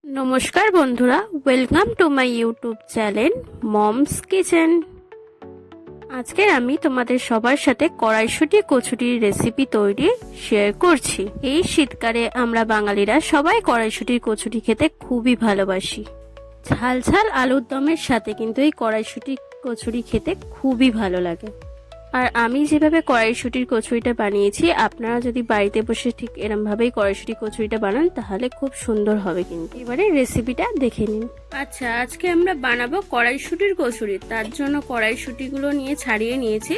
নমস্কার বন্ধুরা, welcome to my YouTube channel moms kitchen. আজকে আমি তোমাদের সবার সাথে কড়াইশুঁটি কচুরির রেসিপি তৈরি শেয়ার করছি। এই শীতকালে আমরা বাঙালিরা সবাই কড়াইশুঁটির কচুরি খেতে খুবই ভালোবাসি। ঝাল ঝাল আলুর দমের সাথে কিন্তু এই কড়াইশুঁটির কচুরি খেতে খুবই ভালো লাগে। আর আমি যেভাবে কড়াইশুঁটির কচুরিটা বানিয়েছি, আপনারা যদি বাড়িতে বসে ঠিক এরমভাবেই কড়াইশুঁটির কচুরিটা বানান তাহলে খুব সুন্দর হবে। কিন্তু এবারে রেসিপিটা দেখে নিন। আচ্ছা, আজকে আমরা বানাবো কড়াইশুঁটির কচুরি। তার জন্য কড়াইশুঁটিগুলো নিয়ে ছাড়িয়ে নিয়েছি,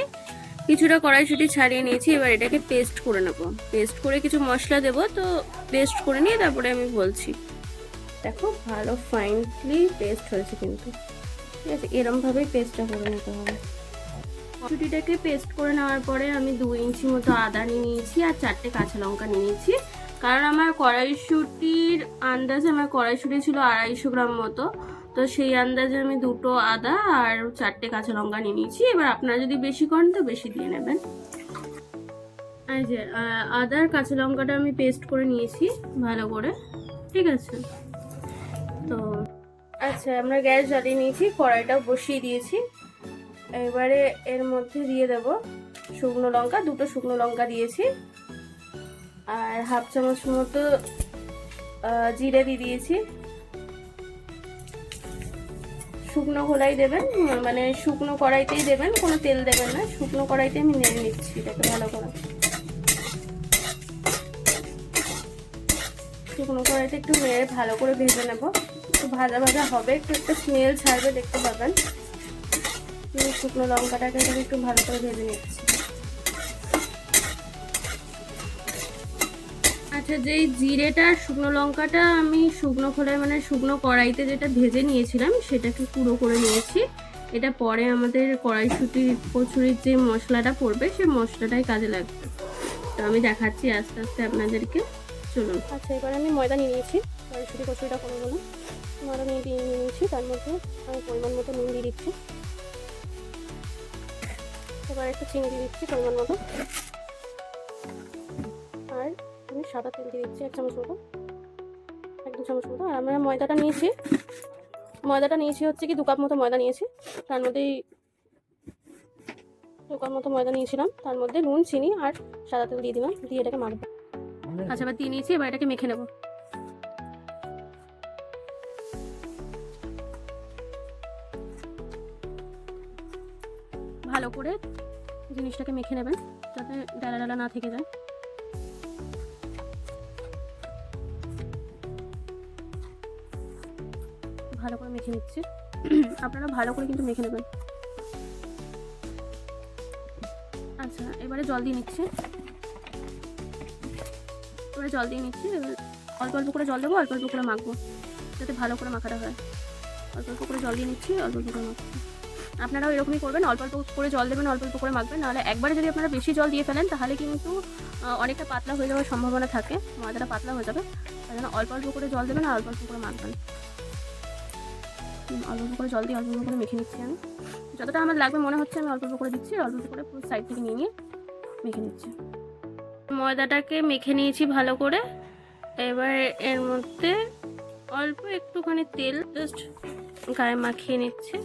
কিছুটা কড়াইশুঁটি ছাড়িয়ে নিয়েছি। এবার এটাকে পেস্ট করে নেব। পেস্ট করে কিছু মশলা দেবো, তো পেস্ট করে নিয়ে তারপরে আমি বলছি। দেখো, ভালো ফাইনলি পেস্ট হয়েছে কিন্তু, ঠিক আছে? এরমভাবেই পেস্টটা করে নিতে হবে। কচুরিটাকে পেস্ট করে নেওয়ার পরে আমি 2 ইঞ্চি মতো আদা নিয়ে নিয়েছি আর 4টে কাঁচা লঙ্কা নিয়ে নিয়েছি। কারণ আমার কড়াইশুঁটির আন্দাজে, আমার কড়াইশুঁটি ছিল 250 গ্রাম মতো, তো সেই আন্দাজে আমি 2টো আদা আর 4টে কাঁচা লঙ্কা নিয়ে নিয়েছি। এবার আপনারা যদি বেশি করেন তো বেশি দিয়ে নেবেন। এই যে আদা আর কাঁচা লঙ্কাটা আমি পেস্ট করে নিয়েছি ভালো করে, ঠিক আছে? তো আচ্ছা, আমরা গ্যাস জ্বালিয়ে নিয়েছি, কড়াইটাও বসিয়ে দিয়েছি। এবারে এর মধ্যে দিয়ে দেব শুকনো লঙ্কা, 2টো শুকনো লঙ্কা দিয়েছি, আর হাফ চামচ মতো জিরে দিয়ে দিয়েছি। শুকনো খোলাই দেবেন, মানে শুকনো কড়াইতেই দেবেন, কোনো তেল দেবেন না। শুকনো কড়াইতে আমি নেড়ে নিচ্ছি এটাকে ভালো করে। শুকনো কড়াইতে একটু নেড়ে ভালো করে ভেজে নেব। একটু ভাজা ভাজা হবে, একটু একটা স্মেল ছাড়বে, দেখতে পাবেন। শুকনো লঙ্কাটাকে একটু ভালো করে ভেজে নিচ্ছি। আচ্ছা, যেই জিরেটা শুকনো লঙ্কাটা আমি শুকনো খোলায়, মানে শুকনো কড়াইতে যেটা ভেজে নিয়েছিলাম সেটাকে গুঁড়ো করে নিয়েছি। এটা পরে আমাদের কড়াইশুঁটির কচুরির যে মশলাটা পড়বে সেই মশলাটাই কাজে লাগবে। তো আমি দেখাচ্ছি আস্তে আস্তে আপনাদেরকে, চলুন। আচ্ছা, এবার আমি ময়দা নিয়ে নিয়েছি কড়াইশুঁটি কচুরিটা করে বলুন। ময়দা নিয়ে নিয়েছি, তার মধ্যে আমি পরিমাণ মতো নুন দিয়ে দিচ্ছি। এবার একটু চিনি দিয়ে দিচ্ছি পরিমাণ মতো, আর আমি সাদা তেল দিয়ে দিচ্ছি 1 চামচ মতো, 1-2 চামচ মতো। আর আমরা ময়দাটা নিয়েছি হচ্ছে কি 2 কাপ মতো ময়দা নিয়েছি। তার মধ্যেই 2 কাপ মতো ময়দা নিয়েছিলাম, তার মধ্যে নুন, চিনি আর সাদা তেল দিয়ে দিলাম, দিয়ে এটাকে মাখবো। আচ্ছা, এবার দিয়ে নিয়েছি, এবার এটাকে মেখে নেব ভালো করে। জিনিসটাকে মেখে নেবেন যাতে ডালা ডালা না থেকে যায়। ভালো করে মেখে নিচ্ছি, আপনারা ভালো করে কিন্তু মেখে নেবেন। আচ্ছা, এবারে জল দিয়ে নিচ্ছি। অল্প অল্প করে জল দেবো, অল্প অল্প করে মাখবো যাতে ভালো করে মাখাটা হয়। অল্প অল্প করে জল দিয়ে নিচ্ছি, অল্প অল্প করে মাখবো। আপনারাও এরকমই করবেন, অল্প অল্প করে জল দেবেন, অল্প অল্প করে মাখবেন। নাহলে একবারে যদি আপনারা বেশি জল দিয়ে ফেলেন তাহলে কিন্তু অনেকটা পাতলা হয়ে যাওয়ার সম্ভাবনা থাকে, ময়দাটা পাতলা হয়ে যাবে। তাই জন্য অল্প অল্প করে জল দেবেন আর অল্প অল্প করে মাখবেন। অল্প অল্প করে জল দিয়ে অল্প অল্প করে মেখে নিচ্ছি আমি। যতটা আমার লাগবে মনে হচ্ছে আমি অল্প অল্প করে দিচ্ছি, অল্প অল্প করে পুরো সাইড থেকে নিয়ে মেখে নিচ্ছি। ময়দাটাকে মেখে নিয়েছি ভালো করে। এবার এর মধ্যে অল্প একটুখানি তেল জাস্ট গায়ে মাখিয়ে নিচ্ছি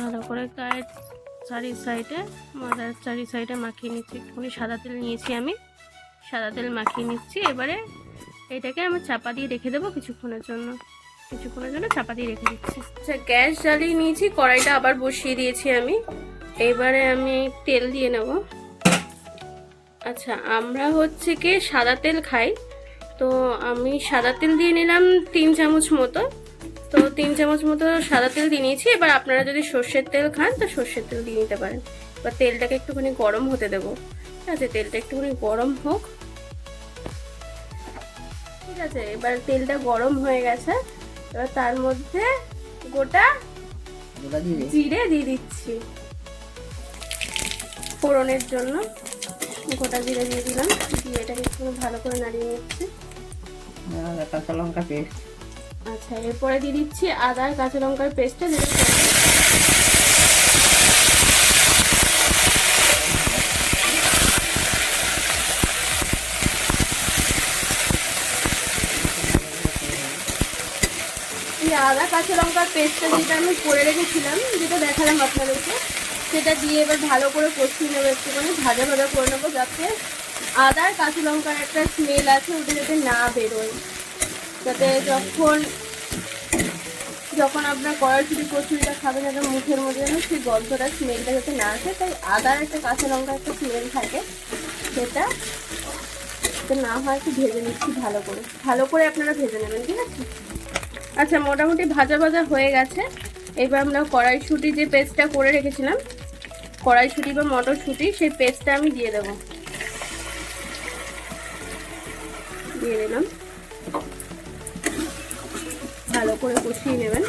ভালো করে। গায়ের চারি সাইডে, ময়দার চারি সাইডে মাখিয়ে নিচ্ছি। একটুখানি সাদা তেল নিয়েছি আমি, সাদা তেল মাখিয়ে নিচ্ছি। এবারে এটাকে আমি চাপা দিয়ে রেখে দেবো কিছুক্ষণের জন্য চাপা দিয়ে রেখে দিচ্ছি। আচ্ছা, গ্যাস জ্বালিয়ে নিয়েছি, কড়াইটা আবার বসিয়ে দিয়েছি আমি। এবারে আমি তেল দিয়ে নেব। আচ্ছা, আমরা হচ্ছে কি সাদা তেল খাই, তো আমি সাদা তেল দিয়ে নিলাম 3 চামচ মতো। তো 3 চামচ মতো সাদা তেল দিয়ে নিয়েছি। এবার আপনারা যদি সর্ষের তেল খান তো সর্ষের তেল দিয়ে নিতে পারেন। এবার তেলটাকে একটুখানি গরম হতে দেবো, ঠিক আছে? তেলটা একটুখানি গরম হোক, ঠিক আছে? এবার তেলটা গরম হয়ে গেছে, এবার তার মধ্যে গোটা জিরে দিয়ে দিচ্ছি ফোড়নের জন্য। গোটা জিরে দিয়ে দিলাম, দিয়ে এটাকে একটু ভালো করে নাড়িয়ে নিচ্ছি। কাঁচা লঙ্কা পেস্ট। আচ্ছা, এরপরে দিয়ে দিচ্ছি আদা আর কাঁচা লঙ্কার পেস্টটা, যেটা এই আদা কাঁচা লঙ্কার পেস্টটা যেটা আমি করে রেখেছিলাম, যেটা দেখালাম আপনাদেরকে, সেটা দিয়ে এবার ভালো করে কষিয়ে নেবো, একটুখানি ভাজা ভাজা করে নেবো, যাতে আদার কাঁচা লঙ্কার একটা স্মেল আছে ওটা যাতে না বেরোয়, যাতে যখন আপনার কড়াইশুঁটি কচুরিটা খাবেন যাতে মুখের মধ্যে যেন সেই গন্ধটা স্মেলটা যাতে না আসে, তাই আদার একটা কাঁচা লঙ্কার একটা স্মেল থাকে, সেটা না হয় একটু ভেজে নিচ্ছি ভালো করে আপনারা ভেজে নেবেন, ঠিক আছে? আচ্ছা, মোটামুটি ভাজা ভাজা হয়ে গেছে। এবার আমরা কড়াইশুঁটি যে পেস্টটা করে রেখেছিলাম, কড়াইশুঁটি বা মটরশুঁটি, সেই পেস্টটা আমি দিয়ে দিলাম। ভালো করে কষিয়ে নেবেন।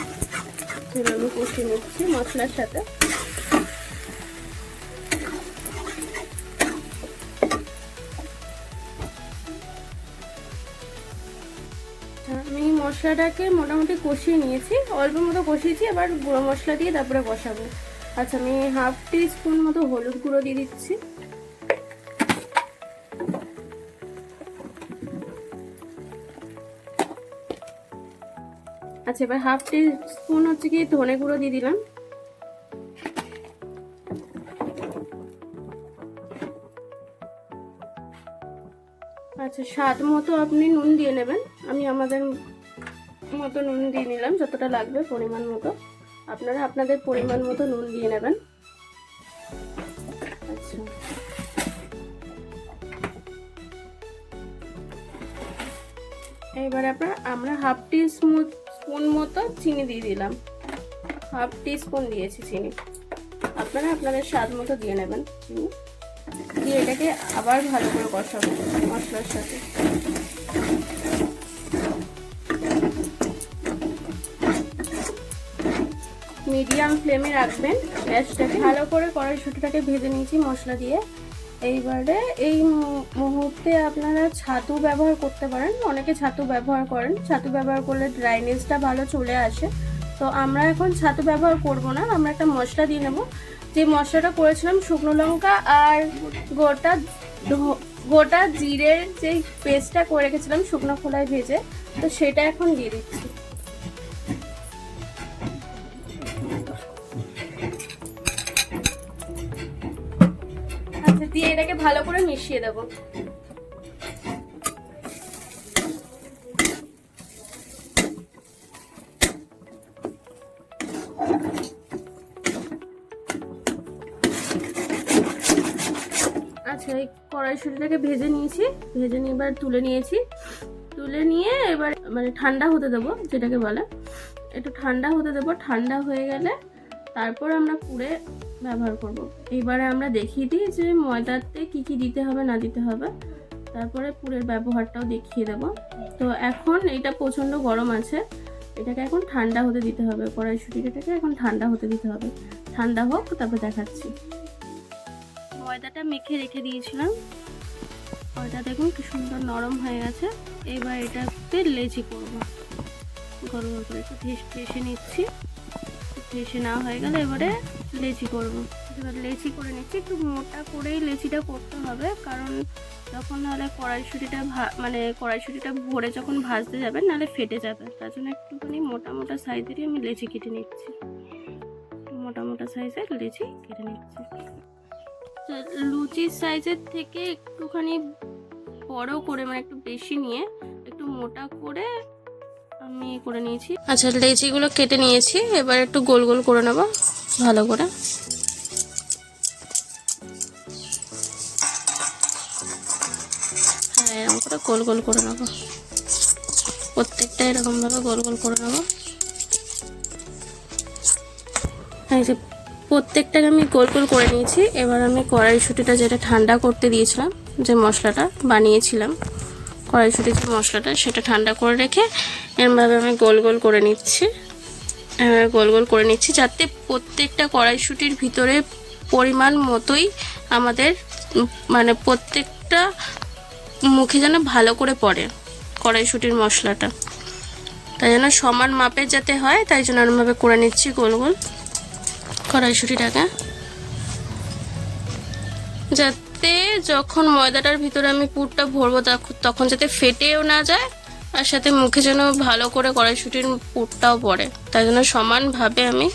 আমি কষিয়ে নিচ্ছি মশলার সাথে। আমি মশলাটাকে মোটামুটি কষিয়ে নিয়েছি, অল্প মতো কষিয়েছি, এবার গুঁড়ো মশলা দিয়ে তারপরে কষাবো। আচ্ছা, আমি 1/2 টিস্পুন মতো হলুদ গুঁড়ো দিয়ে দিচ্ছি। আচ্ছা, এবার 1/2 টিস্পুন হচ্ছে কি ধনে গুঁড়ো দিয়ে দিলাম। আচ্ছা, স্বাদ মতো আপনি নুন দিয়ে নেবেন। আমি আমাদের মতো নুন দিয়ে নিলাম, যতটা লাগবে পরিমাণ মতো। আপনারা আপনাদের পরিমাণ মতো নুন দিয়ে নেবেন। আচ্ছা, এবারে আমরা 1/2 টিস্পুন মতো চিনি দিয়ে দিলাম। 1/2 টিস্পুন দিয়েছি চিনি। আপনারা আপনাদের স্বাদ মতো দিয়ে নেবেন চিনি দিয়ে এটাকে আবার ভালো করে কষাবো মশলার সাথে। মিডিয়াম ফ্লেমে রাখবেন গ্যাসটাকে। ভালো করে কড়াইশুঁটিটাকে ভেজে নিয়েছি মশলা দিয়ে। এইবারে এই মুহূর্তে আপনারা ছাতু ব্যবহার করতে পারেন, অনেকে ছাতু ব্যবহার করেন। ছাতু ব্যবহার করলে ড্রাইনেসটা ভালো চলে আসে। তো আমরা এখন ছাতু ব্যবহার করব না, আমরা একটা মশলা দিয়ে নেব। যে মশলাটা করেছিলাম শুকনো লঙ্কা আর গোটা জিরের যে পেস্টটা করে রেখেছিলাম শুকনো খোলায় ভেজে, তো সেটা এখন দিয়ে দিচ্ছি। আচ্ছা, দিয়ে এটাকে ভালো করে মিশিয়ে দেবো। আচ্ছা, এই কড়াইশুঁটিটাকে ভেজে নিয়েছি, ভেজে নিয়ে এবার তুলে নিয়েছি। তুলে নিয়ে এবার মানে ঠান্ডা হতে দেবো, যেটাকে বলে একটু ঠান্ডা হতে দেবো। ঠান্ডা হয়ে গেলে তারপর আমরা পুরে ব্যবহার করব। এইবারে আমরা দেখিয়ে দিই যে ময়দাতে কি কি দিতে হবে না দিতে হবে, তারপরে পুরের ব্যবহারটাও দেখিয়ে দেব। তো এখন এটা প্রচণ্ড গরম আছে, এটাকে এখন ঠান্ডা হতে দিতে হবে। কড়াইশুঁটিটাকে এখন ঠান্ডা হতে দিতে হবে। ঠান্ডা হোক, তারপর দেখাচ্ছি। ময়দাটা মেখে রেখে দিয়েছিলাম, ময়দা দেখুন কি সুন্দর নরম হয়ে গেছে। এবার এটাতে লেচি করবো, গরম করে একটু ঠেসে নিচ্ছি। ঠেসে না হয়ে গেলে এবারে লেচি করবো। এবার লেচি করে নিচ্ছি, একটু মোটা করেই লেচিটা করতে হবে, কারণ যখন নাহলে কড়াইশুঁটিটা ভরে যখন ভাজতে যাবে নাহলে ফেটে যাবে। তার জন্য একটুখানি মোটা মোটা সাইজেরই আমি লেচি কেটে নিচ্ছি। মোটা মোটা সাইজের লেচি কেটে নিচ্ছি। লুচির সাইজের থেকে একটুখানি বড় করে, মানে একটু বেশি নিয়ে একটু মোটা করে আমি করে নিয়েছি। আচ্ছা, লেচিগুলো কেটে নিয়েছি, এবার একটু গোল গোল করে নেব ভালো করে। হ্যাঁ, এরকম করে গোল গোল করে নেব, প্রত্যেকটা এরকমভাবে গোল গোল করে নেব। এই যে প্রত্যেকটাকে আমি গোল গোল করে নিয়েছি। এবার আমি কড়াইশুঁটিটা যেটা ঠান্ডা করতে দিয়েছিলাম, যে মশলাটা বানিয়েছিলাম কড়াইশুঁটির যে মশলাটা, সেটা ঠান্ডা করে রেখে এরমভাবে আমি গোল গোল করে নিচ্ছি। গোল গোল করে নিচ্ছি যাতে প্রত্যেকটা কড়াইশুঁটির ভিতরে পরিমাণ মতোই আমাদের মানে প্রত্যেকটা মুখে যেন ভালো করে পড়ে কড়াইশুঁটির মশলাটা, তাই জন্য সমান মাপের যাতে হয়, তাই জন্য এরমভাবে করে নিচ্ছি গোল গোল কড়াইশুঁটিটাকে, যাতে যখন ময়দাটার ভিতরে আমি পুরটা ভরবো তখন যাতে ফেটেও না যায় আর সাথে মুখে যেন ভালো করে কড়াইশুঁটির পুরটাও পড়ে, তাই জন্য সমানভাবে আমি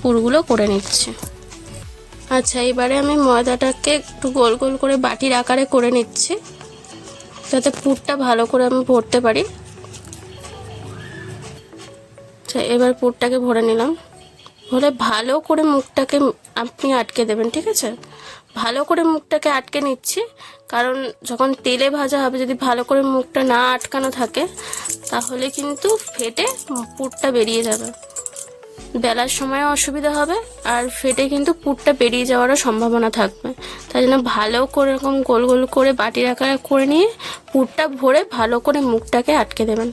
পুরগুলো করে নিচ্ছি। আচ্ছা, এবারে আমি ময়দাটাকে একটু গোল গোল করে বাটির আকারে করে নিচ্ছি, যাতে পুরটা ভালো করে আমি ভরতে পারি। আচ্ছা, এবার পুরটাকে ভরে নিলাম। ভরে ভালো করে মুখটাকে আপনি আটকে দেবেন, ঠিক আছে? ভালো করে মুখটাকে আটকে নিচ্ছি, কারণ যখন তেলে ভাজা হবে যদি ভালো করে মুখটা না আটকানো থাকে তাহলে কিন্তু ফেটে পুরটা বেরিয়ে যাবে, বেলার সময় অসুবিধা হবে, আর ফেটে কিন্তু পুরটা বেরিয়ে যাওয়ারও সম্ভাবনা থাকবে। তাই জন্য ভালো করে এরকম গোল গোল করে বাটির আকারে করে নিয়ে পুরটা ভরে ভালো করে মুখটাকে আটকে দেবেন।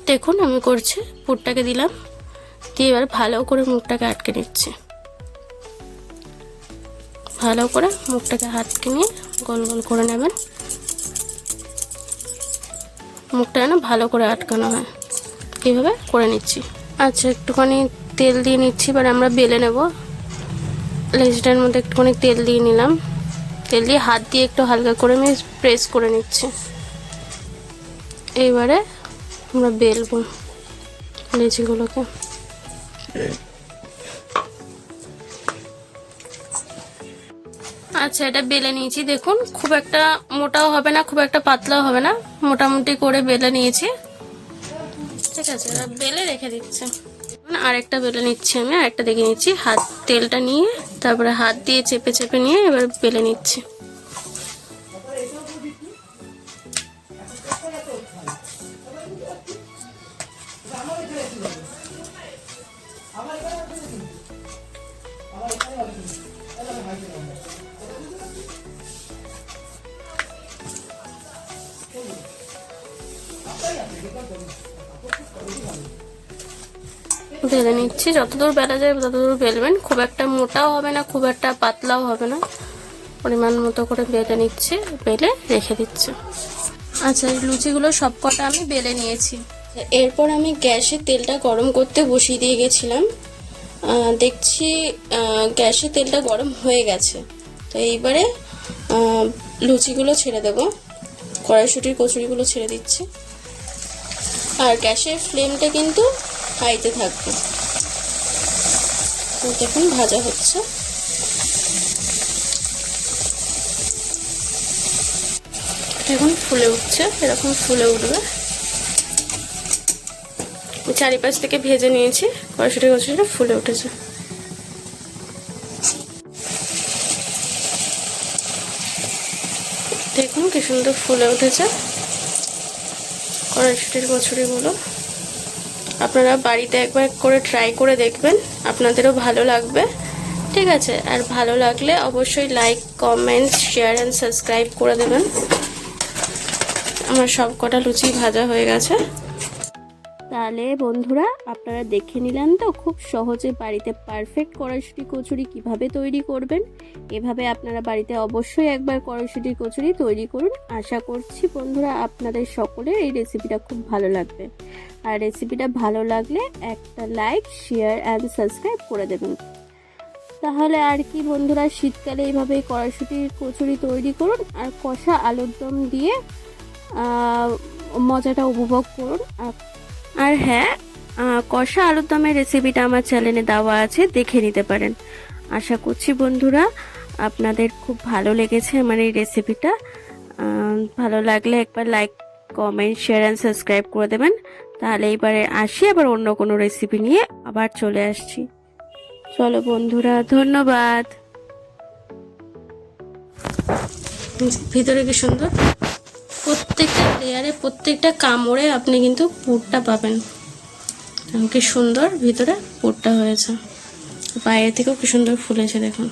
দেখুন আমি করছি, পুরটাকে দিলাম, দিয়ে এবার ভালো করে মুখটাকে আটকে নিচ্ছি। ভালো করে মুখটাকে আটকে নিয়ে গোল গোল করে নেবেন, মুখটা যেন ভালো করে আটকানো হয়, এইভাবে করে নিচ্ছি। আচ্ছা, একটুখানি তেল দিয়ে নিচ্ছি, এবার আমরা বেলে নেব। লেচিটার মধ্যে একটুখানি তেল দিয়ে নিলাম, তেল দিয়ে হাত দিয়ে একটু হালকা করে আমি প্রেস করে নিচ্ছি। এইবারে আমরা বেলবো লেচিগুলোকে। আচ্ছা, এটা বেলে নিয়েছি, দেখুন খুব একটা মোটাও হবে না, খুব একটা পাতলাও হবে না, মোটামুটি করে বেলে নিয়েছি। ঠিক আছে, এবার বেলে রেখে দিচ্ছি। আরেকটা বেলে নিচ্ছি আমি, আরেকটা দেখে নিচ্ছি, হাত তেলটা নিয়ে তারপরে হাত দিয়ে চেপে চেপে নিয়ে এবার বেলে নিচ্ছি। বেলে নিচ্ছি, যতদূর বেলা যায় ততদূর বেলবেন, খুব একটা মোটাও হবে না, খুব একটা পাতলাও হবে না, পরিমাণ মতো করে বেলে নিচ্ছি, বেলে রেখে দিচ্ছি। আচ্ছা, এই লুচিগুলো সব কটা আমি বেলে নিয়েছি। এরপর আমি গ্যাসে তেলটা গরম করতে বসিয়ে দিয়ে গেছিলাম, দেখছি গ্যাসে তেলটা গরম হয়ে গেছে। তো এইবারে লুচিগুলো ছেড়ে দেবো, কড়াইশুঁটির কচুরিগুলো ছেড়ে দিচ্ছি, আর গ্যাসের ফ্লেমটা কিন্তু হাইতে থাকবে। দেখুন ভাজা হচ্ছে, এখন ফুলে উঠছে, এরকম ফুলে উঠবে। চারিপাশ থেকে ভেজে নিয়েছি, কড়াইশুঁটি কচুরিটা ফুলে উঠেছে। দেখুন কি সুন্দর ফুলে উঠেছে কড়াইশুঁটির কচুরিগুলো। আপনারা বাড়িতে একবার করে ট্রাই করে দেখবেন, আপনাদেরও ভালো লাগবে। ঠিক আছে, আর ভালো লাগলে অবশ্যই like, comment, share and subscribe করে দেবেন। আমার সব কটা লুচি ভাজা হয়ে গেছে। তাহলে বন্ধুরা আপনারা দেখে নিলেন তো খুব সহজে বাড়িতে পারফেক্ট কড়াইশুঁটি কচুরি কিভাবে তৈরি করবেন। এভাবে আপনারা বাড়িতে অবশ্যই একবার কড়াইশুঁটি কচুরি তৈরি করুন। আশা করছি বন্ধুরা আপনাদের সকলের এই রেসিপিটা খুব ভালো লাগবে। আর রেসিপিটা ভালো লাগলে একটা লাইক, শেয়ার অ্যান্ড সাবস্ক্রাইব করে দেবেন। তাহলে আর কি বন্ধুরা, শীতকালে এইভাবে কড়াইশুঁটির কচুরি তৈরি করুন আর কষা আলুর দম দিয়ে মজাটা উপভোগ করুন। আর হ্যাঁ, কষা আলুর দমের রেসিপিটা আমার চ্যানেলে দেওয়া আছে, দেখে নিতে পারেন। আশা করছি বন্ধুরা আপনাদের খুব ভালো লেগেছে আমার এই রেসিপিটা। ভালো লাগলে একবার like, comment, share and subscribe করে দেবেন। তাহলে এইবারে আসি, আবার অন্য কোনো রেসিপি নিয়ে আবার চলে আসছি। চলো বন্ধুরা, ধন্যবাদ। ভিতরে কি সুন্দর, প্রত্যেকটা লেয়ারে প্রত্যেকটা কামড়ে আপনি কিন্তু পুরটা পাবেন। কি সুন্দর ভিতরে পুরটা হয়েছে, বাইরে থেকেও কি সুন্দর ফুলেছে দেখুন।